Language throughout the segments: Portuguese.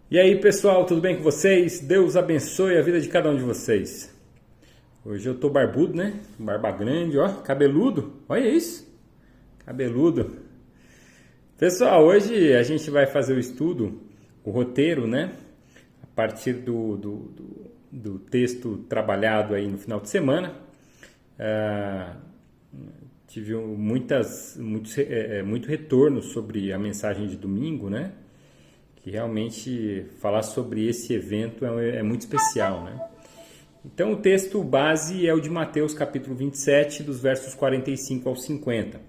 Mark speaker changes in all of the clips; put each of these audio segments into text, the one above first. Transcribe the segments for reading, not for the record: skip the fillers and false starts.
Speaker 1: E aí, pessoal, tudo bem com vocês? Deus abençoe a vida de cada um de vocês. Hoje eu tô barbudo, né? Barba grande, ó, cabeludo. Olha isso, cabeludo. Pessoal, hoje a gente vai fazer o estudo, o roteiro, né? A partir do texto trabalhado aí no final de semana. Ah, tive muito retorno sobre a mensagem de domingo, né? Que realmente falar sobre esse evento é muito especial, né? Então o texto base é o de Mateus capítulo 27, dos versos 45 ao 50.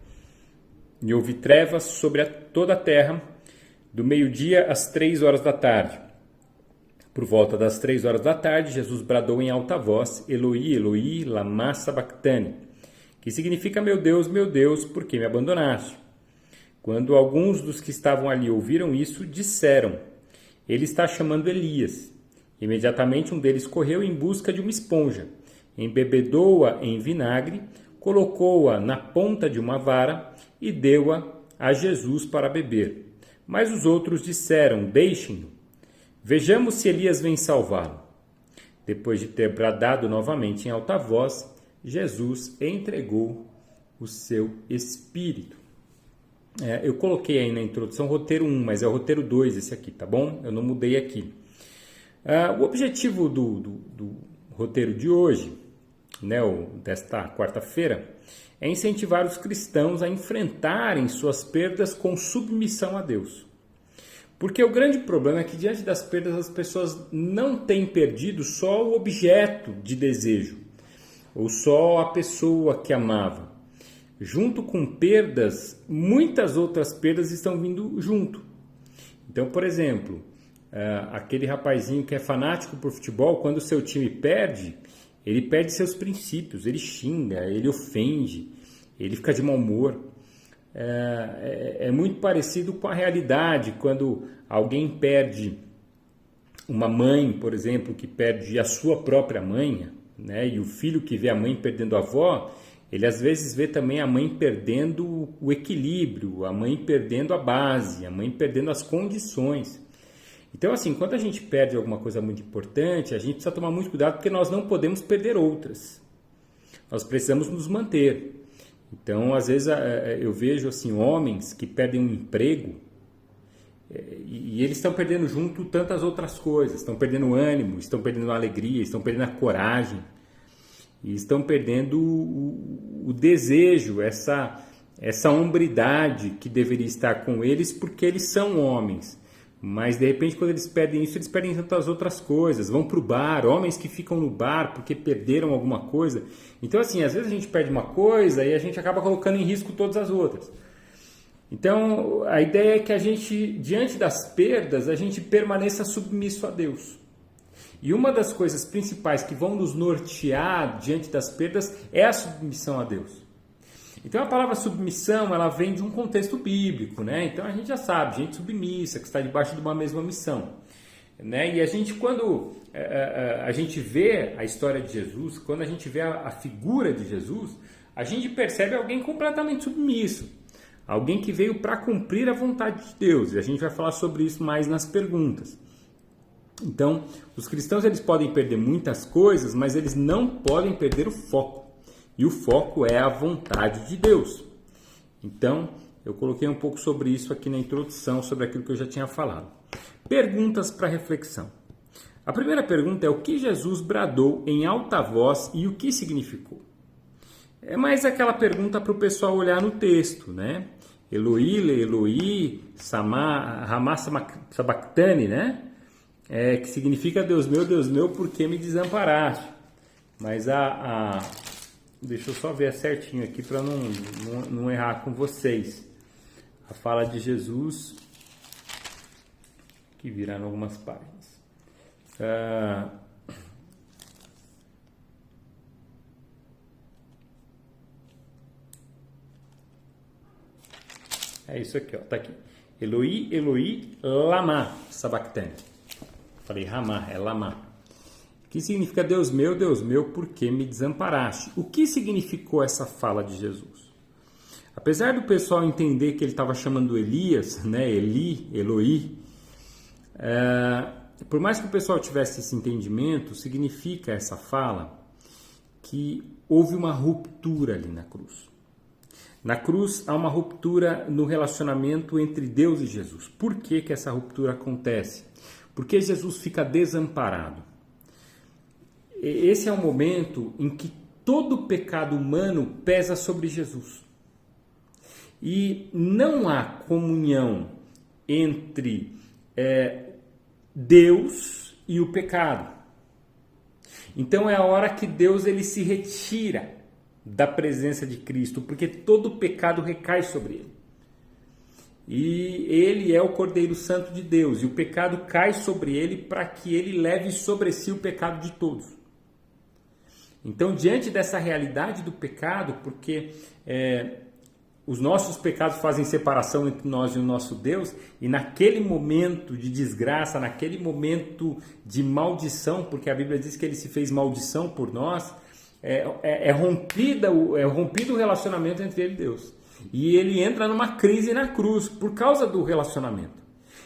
Speaker 1: E houve trevas sobre toda a terra, do meio-dia às 3 horas da tarde. Por volta das 3 horas da tarde, Jesus bradou em alta voz, Eloi, Eloi, lama sabachthani, que significa, meu Deus, por que me abandonaste? Quando alguns dos que estavam ali ouviram isso, disseram, ele está chamando Elias. Imediatamente um deles correu em busca de uma esponja, embebedou-a em vinagre, colocou-a na ponta de uma vara e deu-a a Jesus para beber. Mas os outros disseram, deixem-no. Vejamos se Elias vem salvá-lo. Depois de ter bradado novamente em alta voz, Jesus entregou o seu espírito. Eu coloquei aí na introdução roteiro 1, mas é o roteiro 2 esse aqui, tá bom? Eu não mudei aqui. O objetivo do roteiro de hoje, né, desta quarta-feira, é incentivar os cristãos a enfrentarem suas perdas com submissão a Deus. Porque o grande problema é que diante das perdas as pessoas não têm perdido só o objeto de desejo, ou só a pessoa que amava. Junto com perdas, muitas outras perdas estão vindo junto. Então, por exemplo, aquele rapazinho que é fanático por futebol, quando o seu time perde, ele perde seus princípios, ele xinga, ele ofende, ele fica de mau humor. É muito parecido com a realidade, quando alguém perde uma mãe, por exemplo, que perde a sua própria mãe, né, e o filho que vê a mãe perdendo a avó, ele às vezes vê também a mãe perdendo o equilíbrio, a mãe perdendo a base, a mãe perdendo as condições. Então, assim, quando a gente perde alguma coisa muito importante, a gente precisa tomar muito cuidado porque nós não podemos perder outras. Nós precisamos nos manter. Então, às vezes eu vejo assim, homens que perdem um emprego e eles estão perdendo junto tantas outras coisas. Estão perdendo o ânimo, estão perdendo a alegria, estão perdendo a coragem. E estão perdendo o desejo, essa hombridade que deveria estar com eles, porque eles são homens. Mas, de repente, quando eles perdem isso, eles perdem tantas outras coisas. Vão para o bar, homens que ficam no bar porque perderam alguma coisa. Então, assim, às vezes a gente perde uma coisa e a gente acaba colocando em risco todas as outras. Então, a ideia é que a gente, diante das perdas, a gente permaneça submisso a Deus. E uma das coisas principais que vão nos nortear diante das perdas é a submissão a Deus. Então a palavra submissão, ela vem de um contexto bíblico, né? Então a gente já sabe, gente submissa, que está debaixo de uma mesma missão. Né? E a gente, quando a gente vê a história de Jesus, quando a gente vê a figura de Jesus, a gente percebe alguém completamente submisso. Alguém que veio para cumprir a vontade de Deus. E a gente vai falar sobre isso mais nas perguntas. Então, os cristãos eles podem perder muitas coisas, mas eles não podem perder o foco. E o foco é a vontade de Deus. Então, eu coloquei um pouco sobre isso aqui na introdução, sobre aquilo que eu já tinha falado. Perguntas para reflexão. A primeira pergunta é o que Jesus bradou em alta voz e o que significou? É mais aquela pergunta para o pessoal olhar no texto, né? Eloi, Eloi, lama sabachthani, né? Que significa Deus meu, por que me desamparaste? Mas deixa eu só ver certinho aqui para não errar com vocês. A fala de Jesus, que virá em algumas páginas. É isso aqui, ó, tá aqui. Eloi, Eloi, lama sabachthani. Falei Ramá, é Lamá. Que significa Deus meu, por que me desamparaste? O que significou essa fala de Jesus? Apesar do pessoal entender que ele estava chamando Elias, né, Eli, Eloi, Por mais que o pessoal tivesse esse entendimento, significa essa fala que houve uma ruptura ali na cruz. Na cruz há uma ruptura no relacionamento entre Deus e Jesus. Por que que essa ruptura acontece? Porque Jesus fica desamparado. Esse é o momento em que todo o pecado humano pesa sobre Jesus. E não há comunhão entre Deus e o pecado. Então é a hora que Deus ele se retira da presença de Cristo, porque todo o pecado recai sobre ele. E ele é o Cordeiro Santo de Deus, e o pecado cai sobre ele para que ele leve sobre si o pecado de todos. Então, diante dessa realidade do pecado, porque os nossos pecados fazem separação entre nós e o nosso Deus, e naquele momento de desgraça, naquele momento de maldição, porque a Bíblia diz que ele se fez maldição por nós, é rompido o relacionamento entre ele e Deus. E ele entra numa crise na cruz por causa do relacionamento.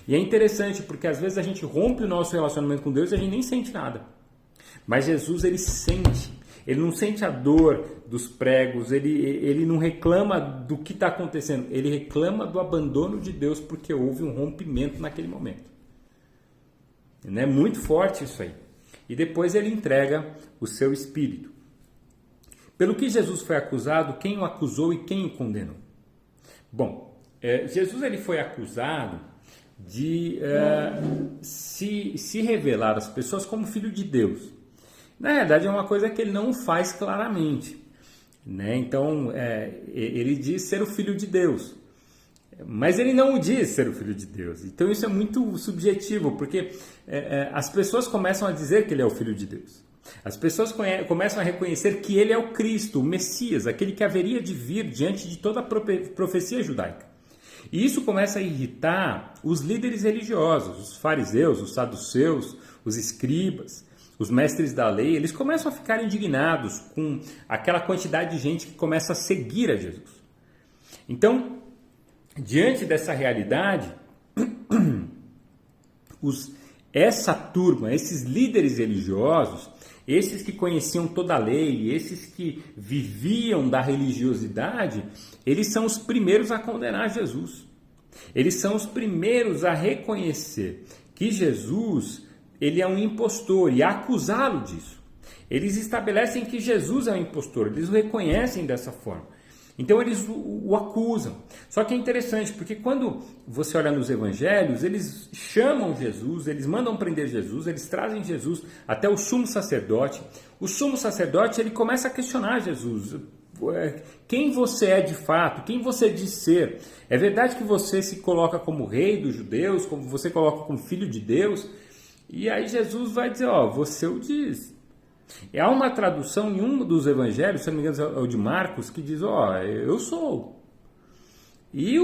Speaker 1: E é interessante porque às vezes a gente rompe o nosso relacionamento com Deus e a gente nem sente nada. Mas Jesus, ele sente. Ele não sente a dor dos pregos, ele não reclama do que está acontecendo, ele reclama do abandono de Deus porque houve um rompimento naquele momento. É muito forte isso aí. E depois ele entrega o seu espírito. Pelo que Jesus foi acusado, quem o acusou e quem o condenou? Bom, Jesus ele foi acusado de se revelar às pessoas como filho de Deus. Na verdade, é uma coisa que ele não faz claramente, né? Então, ele diz ser o Filho de Deus, mas ele não o diz ser o Filho de Deus. Então, isso é muito subjetivo, porque as pessoas começam a dizer que ele é o Filho de Deus. As pessoas começam a reconhecer que ele é o Cristo, o Messias, aquele que haveria de vir diante de toda a profecia judaica. E isso começa a irritar os líderes religiosos, os fariseus, os saduceus, os escribas, os mestres da lei. Eles começam a ficar indignados com aquela quantidade de gente que começa a seguir a Jesus. Então, diante dessa realidade, essa turma, esses líderes religiosos, esses que conheciam toda a lei, esses que viviam da religiosidade, eles são os primeiros a condenar Jesus. Eles são os primeiros a reconhecer que Jesus, ele é um impostor e a acusá-lo disso. Eles estabelecem que Jesus é um impostor, eles o reconhecem dessa forma. Então eles o acusam. Só que é interessante, porque quando você olha nos evangelhos, eles chamam Jesus, eles mandam prender Jesus, eles trazem Jesus até o sumo sacerdote. O sumo sacerdote, ele começa a questionar Jesus. Quem você é de fato? Quem você diz ser? É verdade que você se coloca como rei dos judeus, como você coloca como filho de Deus? E aí Jesus vai dizer, você o diz. Há uma tradução em um dos evangelhos, se não me engano é o de Marcos, que diz, eu sou. E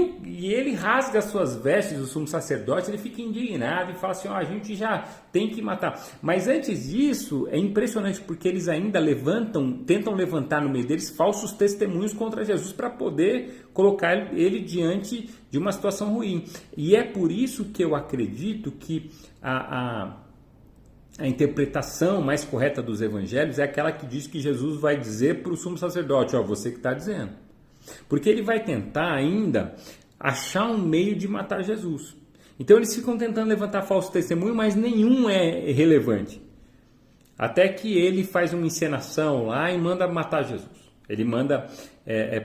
Speaker 1: ele rasga as suas vestes, o sumo sacerdote, ele fica indignado e fala assim, a gente já tem que matar. Mas antes disso, é impressionante porque eles ainda tentam levantar no meio deles falsos testemunhos contra Jesus para poder colocar ele diante de uma situação ruim. E é por isso que eu acredito que a interpretação mais correta dos evangelhos é aquela que diz que Jesus vai dizer para o sumo sacerdote, você que está dizendo. Porque ele vai tentar ainda achar um meio de matar Jesus. Então eles ficam tentando levantar falso testemunho, mas nenhum é relevante. Até que ele faz uma encenação lá e manda matar Jesus. Ele manda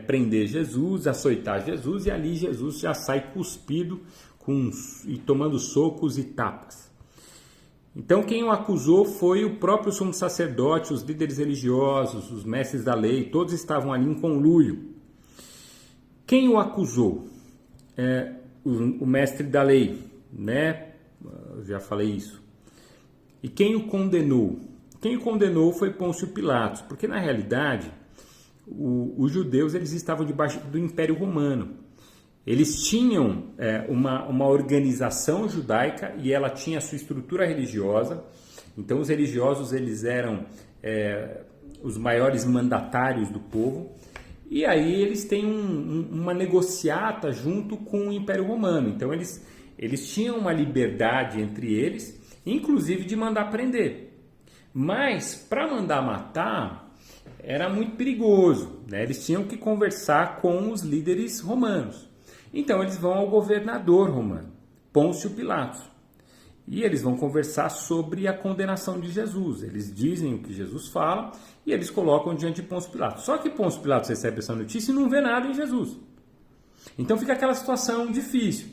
Speaker 1: prender Jesus, açoitar Jesus, e ali Jesus já sai cuspido e tomando socos e tapas. Então quem o acusou foi o próprio sumo sacerdote, os líderes religiosos, os mestres da lei, todos estavam ali em conluio. Quem o acusou? O mestre da lei, né? Eu já falei isso. E quem o condenou? Quem o condenou foi Pôncio Pilatos, porque na realidade os judeus eles estavam debaixo do Império Romano. Eles tinham uma organização judaica e ela tinha a sua estrutura religiosa. Então os religiosos eles eram os maiores mandatários do povo. E aí eles têm uma negociata junto com o Império Romano. Então eles eles tinham uma liberdade entre eles, inclusive de mandar prender. Mas para mandar matar era muito perigoso, né? Eles tinham que conversar com os líderes romanos. Então eles vão ao governador romano, Pôncio Pilatos, e eles vão conversar sobre a condenação de Jesus. Eles dizem o que Jesus fala e eles colocam diante de Pôncio Pilatos. Só que Pôncio Pilatos recebe essa notícia e não vê nada em Jesus. Então fica aquela situação difícil.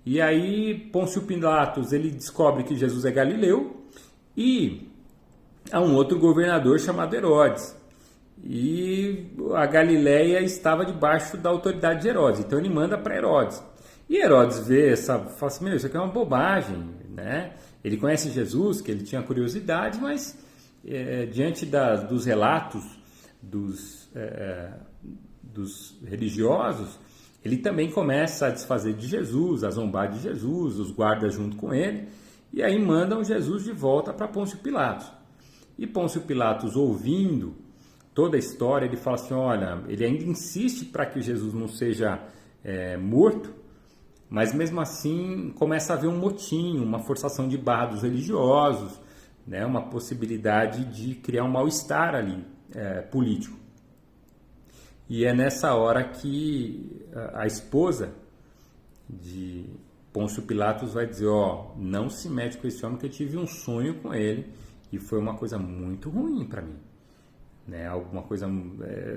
Speaker 1: E aí Pôncio Pilatos ele descobre que Jesus é galileu e há um outro governador chamado Herodes. E a Galileia estava debaixo da autoridade de Herodes. Então ele manda para Herodes. E Herodes vê fala assim, isso aqui é uma bobagem, né? Ele conhece Jesus, que ele tinha curiosidade, mas diante dos relatos dos religiosos, ele também começa a desfazer de Jesus, a zombar de Jesus, os guardas junto com ele, e aí mandam Jesus de volta para Pôncio Pilatos. E Pôncio Pilatos, ouvindo toda a história, ele fala assim, olha, ele ainda insiste para que Jesus não seja morto, mas mesmo assim começa a haver um motim, uma forçação de barra dos religiosos, né, uma possibilidade de criar um mal-estar ali político. E é nessa hora que a esposa de Pôncio Pilatos vai dizer, não se mete com esse homem que eu tive um sonho com ele e foi uma coisa muito ruim para mim. Né? Alguma coisa,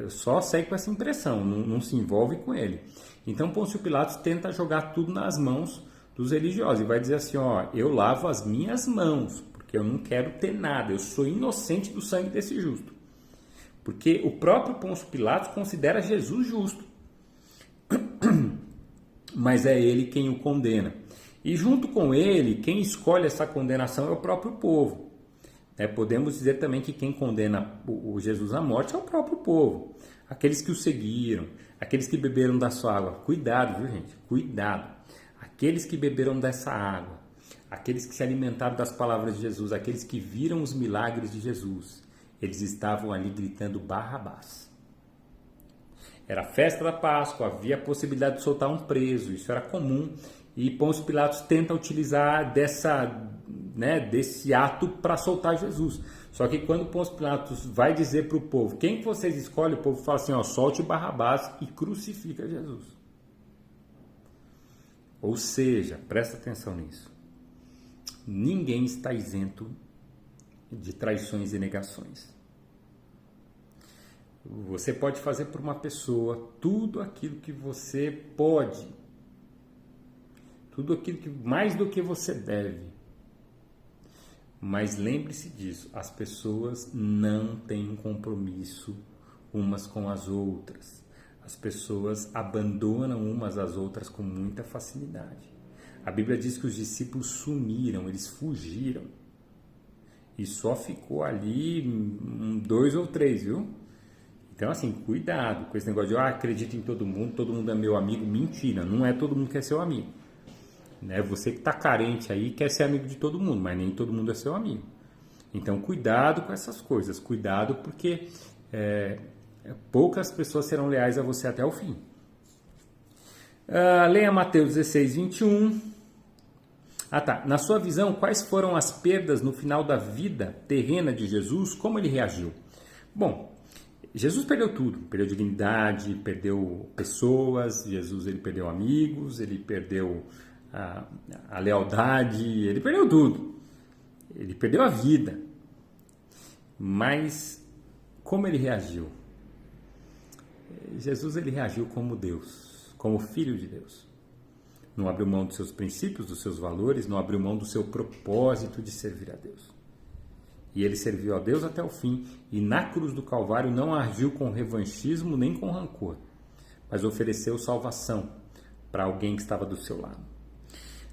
Speaker 1: só segue com essa impressão, não se envolve com ele. Então Pôncio Pilatos tenta jogar tudo nas mãos dos religiosos e vai dizer assim, eu lavo as minhas mãos, porque eu não quero ter nada, eu sou inocente do sangue desse justo. Porque o próprio Pôncio Pilatos considera Jesus justo, mas é ele quem o condena. E junto com ele, quem escolhe essa condenação é o próprio povo. Podemos dizer também que quem condena o Jesus à morte é o próprio povo. Aqueles que o seguiram, aqueles que beberam da sua água. Cuidado, viu gente? Cuidado. Aqueles que beberam dessa água, aqueles que se alimentaram das palavras de Jesus, aqueles que viram os milagres de Jesus, eles estavam ali gritando Barrabás. Era a festa da Páscoa, havia a possibilidade de soltar um preso, isso era comum. E Pôncio Pilatos tenta utilizar desse ato para soltar Jesus. Só que quando Pôncio Pilatos vai dizer para o povo, quem vocês escolhem, o povo fala assim, solte Barrabás e crucifica Jesus. Ou seja, presta atenção nisso. Ninguém está isento de traições e negações. Você pode fazer por uma pessoa tudo aquilo que você pode, tudo aquilo que mais do que você deve. Mas lembre-se disso, as pessoas não têm um compromisso umas com as outras. As pessoas abandonam umas às outras com muita facilidade. A Bíblia diz que os discípulos sumiram, eles fugiram. E só ficou ali 2 ou 3, viu? Então, assim, cuidado com esse negócio de acredito em todo mundo é meu amigo. Mentira, não é todo mundo que é seu amigo. Né? Você que está carente aí quer ser amigo de todo mundo, mas nem todo mundo é seu amigo. Então, cuidado com essas coisas. Cuidado porque poucas pessoas serão leais a você até o fim. Leia Mateus 16, 21. Na sua visão, quais foram as perdas no final da vida terrena de Jesus? Como ele reagiu? Bom, Jesus perdeu tudo. Perdeu dignidade, perdeu pessoas. Jesus ele perdeu amigos, ele perdeu a lealdade, ele perdeu tudo. Ele perdeu a vida. Mas como ele reagiu? Jesus ele reagiu como Deus, como Filho de Deus. Não abriu mão dos seus princípios, dos seus valores, não abriu mão do seu propósito de servir a Deus. E ele serviu a Deus até o fim, e na cruz do Calvário não agiu com revanchismo nem com rancor, mas ofereceu salvação para alguém que estava do seu lado.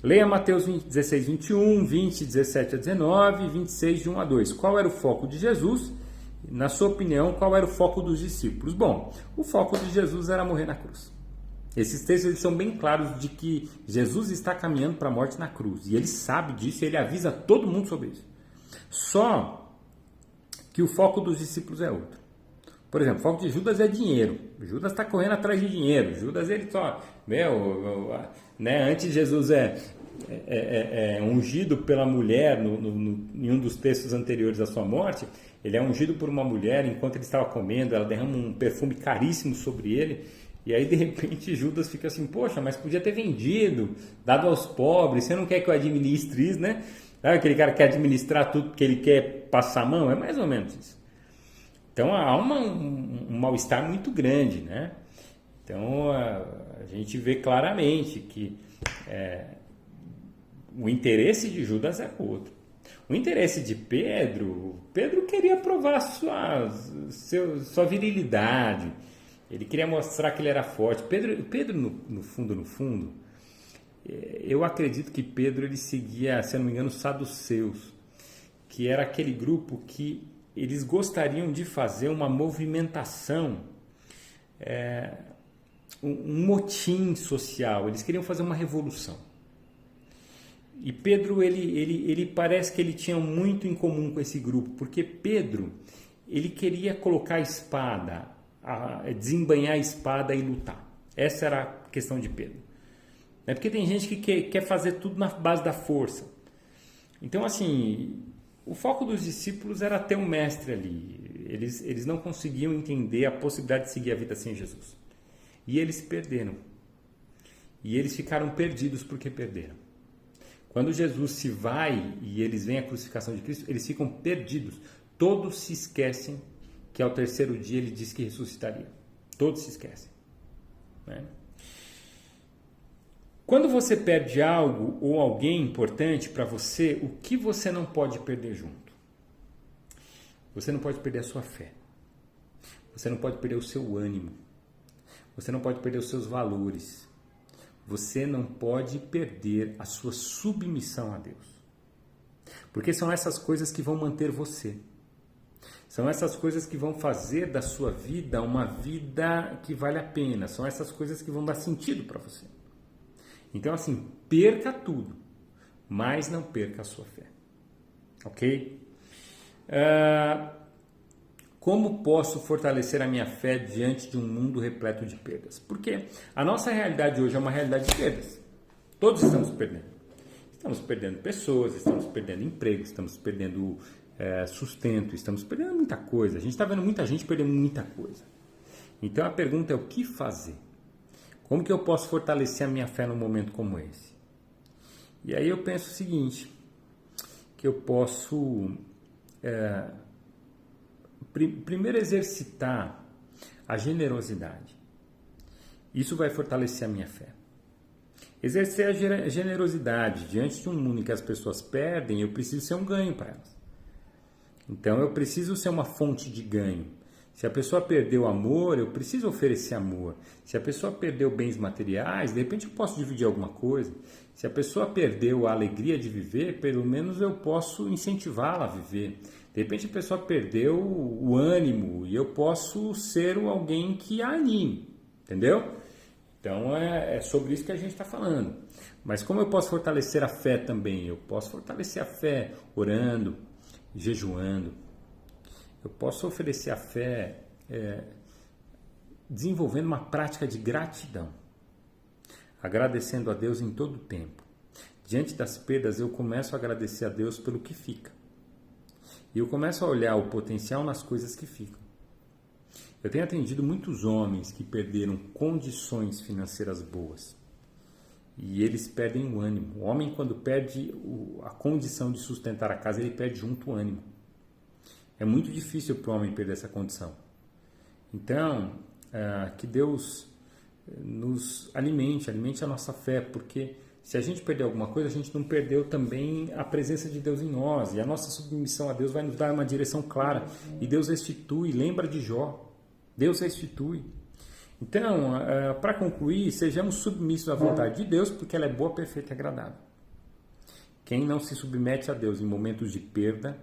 Speaker 1: Leia Mateus 16, 21, 20, 17 a 19 e 26, de 1 a 2. Qual era o foco de Jesus? Na sua opinião, qual era o foco dos discípulos? Bom, o foco de Jesus era morrer na cruz. Esses textos eles são bem claros de que Jesus está caminhando para a morte na cruz. E ele sabe disso e ele avisa todo mundo sobre isso. Só que o foco dos discípulos é outro. Por exemplo, o foco de Judas é dinheiro. Judas está correndo atrás de dinheiro. Judas, ele só... antes Jesus é ungido pela mulher em um dos textos anteriores à sua morte. Ele é ungido por uma mulher enquanto ele estava comendo, ela derrama um perfume caríssimo sobre ele, e aí de repente Judas fica assim, poxa, mas podia ter vendido, dado aos pobres, você não quer que eu administre isso, né? Sabe aquele cara que quer administrar tudo porque ele quer passar a mão? É mais ou menos isso. Então há um mal-estar muito grande, né? Então a gente vê claramente que o interesse de Judas é outro. O interesse de Pedro queria provar sua virilidade, ele queria mostrar que ele era forte. Pedro no fundo, eu acredito que Pedro ele seguia, se eu não me engano, os saduceus, que era aquele grupo que eles gostariam de fazer uma movimentação, um motim social, eles queriam fazer uma revolução. E Pedro, ele parece que ele tinha muito em comum com esse grupo, porque Pedro, ele queria colocar a espada, desembainhar a espada e lutar. Essa era a questão de Pedro. É porque tem gente que quer fazer tudo na base da força. Então, assim, o foco dos discípulos era ter um mestre ali. Eles não conseguiam entender a possibilidade de seguir a vida sem Jesus. E eles perderam. E eles ficaram perdidos porque perderam. Quando Jesus se vai e eles veem a crucificação de Cristo, eles ficam perdidos. Todos se esquecem que ao terceiro dia ele disse que ressuscitaria. Todos se esquecem. Né? Quando você perde algo ou alguém importante para você, o que você não pode perder junto? Você não pode perder a sua fé. Você não pode perder o seu ânimo. Você não pode perder os seus valores. Você não pode perder a sua submissão a Deus. Porque são essas coisas que vão manter você. São essas coisas que vão fazer da sua vida uma vida que vale a pena. São essas coisas que vão dar sentido para você. Então, assim, perca tudo, mas não perca a sua fé. Ok? Como posso fortalecer a minha fé diante de um mundo repleto de perdas? Porque a nossa realidade hoje é uma realidade de perdas. Todos estamos perdendo. Estamos perdendo pessoas, estamos perdendo emprego, estamos perdendo sustento, estamos perdendo muita coisa. A gente está vendo muita gente perdendo muita coisa. Então a pergunta é o que fazer? Como que eu posso fortalecer a minha fé num momento como esse? E aí eu penso o seguinte, que eu posso primeiro exercitar a generosidade. Isso vai fortalecer a minha fé. Exercer a generosidade diante de um mundo em que as pessoas perdem, eu preciso ser um ganho para elas. Então eu preciso ser uma fonte de ganho. Se a pessoa perdeu amor, eu preciso oferecer amor. Se a pessoa perdeu bens materiais, de repente eu posso dividir alguma coisa. Se a pessoa perdeu a alegria de viver, pelo menos eu posso incentivá-la a viver. De repente a pessoa perdeu o ânimo e eu posso ser alguém que a anime, entendeu? Então é sobre isso que a gente está falando. Mas como eu posso fortalecer a fé também? Eu posso fortalecer a fé orando, jejuando. Eu posso oferecer a fé desenvolvendo uma prática de gratidão, agradecendo a Deus em todo o tempo. Diante das perdas, eu começo a agradecer a Deus pelo que fica. E eu começo a olhar o potencial nas coisas que ficam. Eu tenho atendido muitos homens que perderam condições financeiras boas. E eles perdem o ânimo. O homem, quando perde a condição de sustentar a casa, ele perde junto o ânimo. É muito difícil para o homem perder essa condição. Então, que Deus nos alimente a nossa fé, porque se a gente perder alguma coisa, a gente não perdeu também a presença de Deus em nós. E a nossa submissão a Deus vai nos dar uma direção clara. E Deus restitui, lembra de Jó. Deus restitui. Então, para concluir, sejamos submissos à vontade de Deus, porque ela é boa, perfeita e agradável. Quem não se submete a Deus em momentos de perda,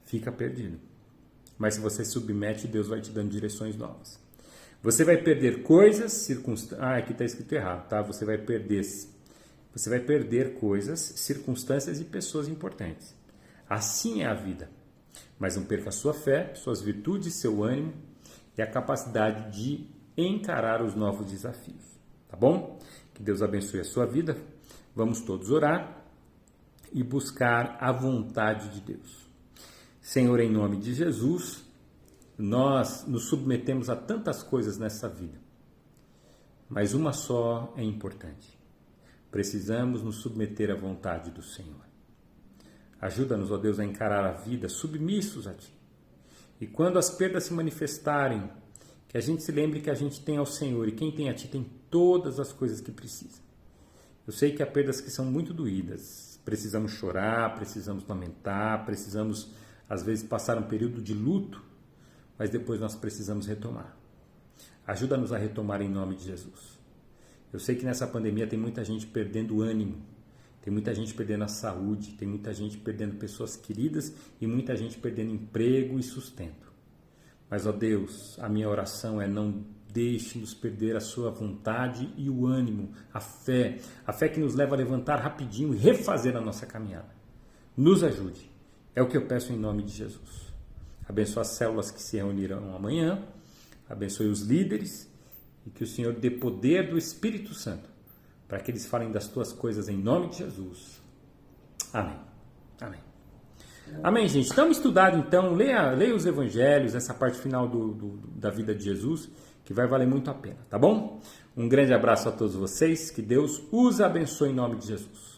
Speaker 1: fica perdido. Mas se você se submete, Deus vai te dando direções novas. Você vai perder coisas, circunstâncias... aqui está escrito errado, tá? Você vai perder coisas, circunstâncias e pessoas importantes. Assim é a vida. Mas não perca a sua fé, suas virtudes, seu ânimo e a capacidade de encarar os novos desafios. Tá bom? Que Deus abençoe a sua vida. Vamos todos orar e buscar a vontade de Deus. Senhor, em nome de Jesus, nós nos submetemos a tantas coisas nessa vida, mas uma só é importante. Precisamos nos submeter à vontade do Senhor. Ajuda-nos, ó Deus, a encarar a vida submissos a Ti. E quando as perdas se manifestarem, que a gente se lembre que a gente tem ao Senhor, e quem tem a Ti tem todas as coisas que precisa. Eu sei que há perdas que são muito doídas. Precisamos chorar, precisamos lamentar, precisamos, às vezes, passar um período de luto, mas depois nós precisamos retomar. Ajuda-nos a retomar em nome de Jesus. Eu sei que nessa pandemia tem muita gente perdendo o ânimo, tem muita gente perdendo a saúde, tem muita gente perdendo pessoas queridas e muita gente perdendo emprego e sustento. Mas, ó Deus, a minha oração é: não deixe-nos perder a sua vontade e o ânimo, a fé que nos leva a levantar rapidinho e refazer a nossa caminhada. Nos ajude. É o que eu peço em nome de Jesus. Abençoe as células que se reunirão amanhã, abençoe os líderes e que o Senhor dê poder do Espírito Santo para que eles falem das tuas coisas em nome de Jesus. Amém. Amém. Amém, gente. Estamos estudando, então, leia os evangelhos, essa parte final da vida de Jesus, que vai valer muito a pena, tá bom? Um grande abraço a todos vocês, que Deus os abençoe em nome de Jesus.